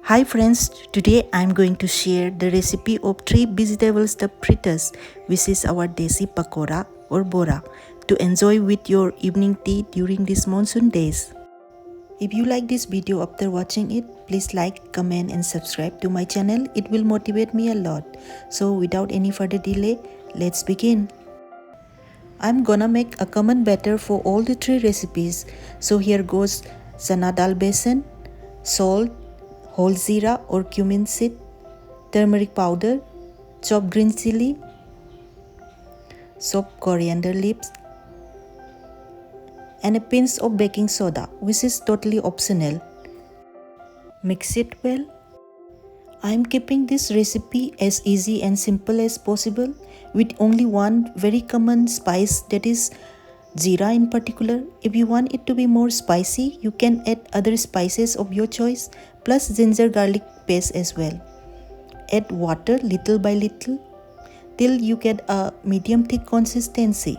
Hi friends, today I'm going to share the recipe of 3 vegetable stuffed fritters, which is our desi pakora or bora, to enjoy with your evening tea during these monsoon days. If you like this video after watching it, please like, comment and subscribe to my channel. It will motivate me a lot. So without any further delay, let's begin. I'm gonna make a common batter for all the 3 recipes. So here goes chana dal besan, salt, whole jeera or cumin seed, turmeric powder, chopped green chilli, chopped coriander leaves, and a pinch of baking soda, which is totally optional. Mix it well. I am keeping this recipe as easy and simple as possible with only one very common spice, that is jeera in particular. If you want it to be more spicy, you can add other spices of your choice plus ginger garlic paste as well. Add water little by little till you get a medium thick consistency.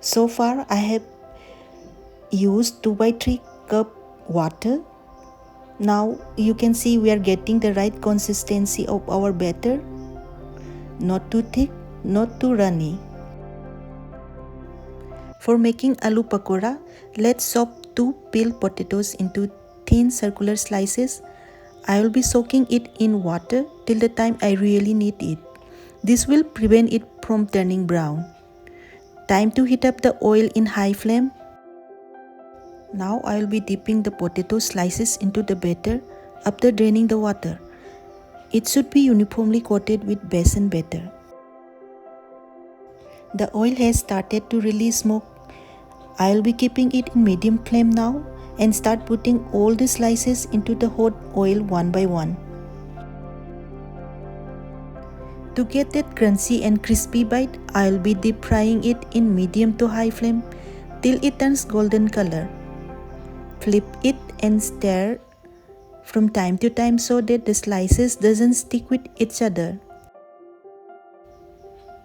So far I have used 2 by 3 cup water. Now you can see we are getting the right consistency of our batter. Not too thick, not too runny. For making aloo pakora, let's chop 2 peeled potatoes into thin circular slices. I will be soaking it in water till the time I really need it. This will prevent it from turning brown. Time to heat up the oil in high flame. Now I will be dipping the potato slices into the batter after draining the water. It should be uniformly coated with besan batter. The oil has started to release smoke. I will be keeping it in medium flame now and start putting all the slices into the hot oil one by one. To get that crunchy and crispy bite, I will be deep frying it in medium to high flame till it turns golden color. Flip it and stir from time to time so that the slices doesn't stick with each other.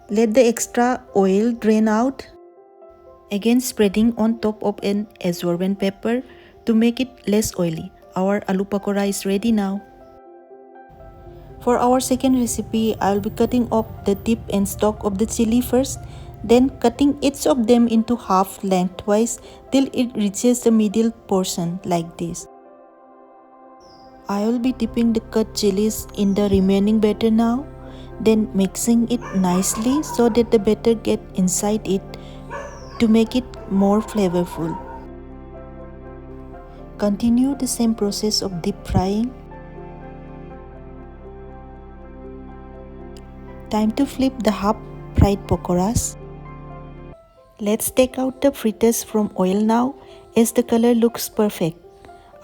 Let the extra oil drain out. Again spreading on top of an absorbent paper to make it less oily. Our aloo pakora is ready now. For our second recipe, I will be cutting off the tip and stalk of the chilli first, then cutting each of them into half lengthwise till it reaches the middle portion like this. I will be dipping the cut chilies in the remaining batter now, then mixing it nicely so that the batter gets inside it to make it more flavorful. Continue the same process of deep frying. Time to flip the half fried pakoras. Let's take out the fritters from oil now as the color looks perfect.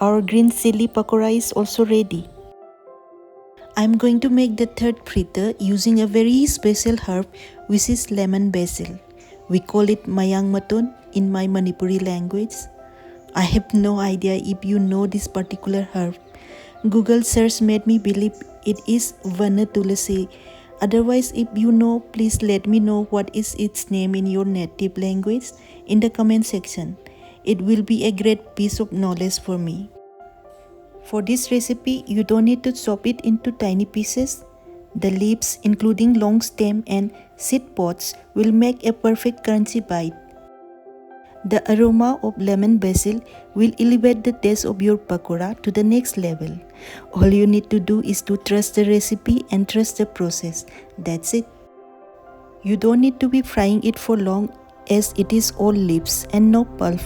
Our green chili pakora is also ready. I'm going to make the third fritter using a very special herb, which is lemon basil. We call it mayangton in my Manipuri language. I have no idea if you know this particular herb. Google search made me believe it is vana tulsi. Otherwise, if you know, please let me know what is its name in your native language in the comment section. It will be a great piece of knowledge for me. For this recipe, you don't need to chop it into tiny pieces. The leaves, including long stem and seed pods, will make a perfect crunchy bite. The aroma of lemon basil will elevate the taste of your pakora to the next level. All you need to do is to trust the recipe and trust the process. That's it. You don't need to be frying it for long as it is all leaves and no pulp.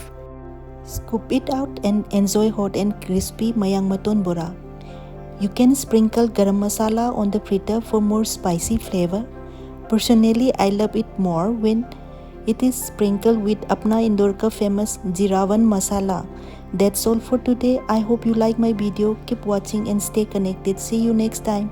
Scoop it out and enjoy hot and crispy mayangton bora. You can sprinkle garam masala on the fritter for more spicy flavor. Personally, I love it more when it is sprinkled with apna Indore ka famous jeerawan masala. That's all for today. I hope you like my video. Keep watching and stay connected. See you next time.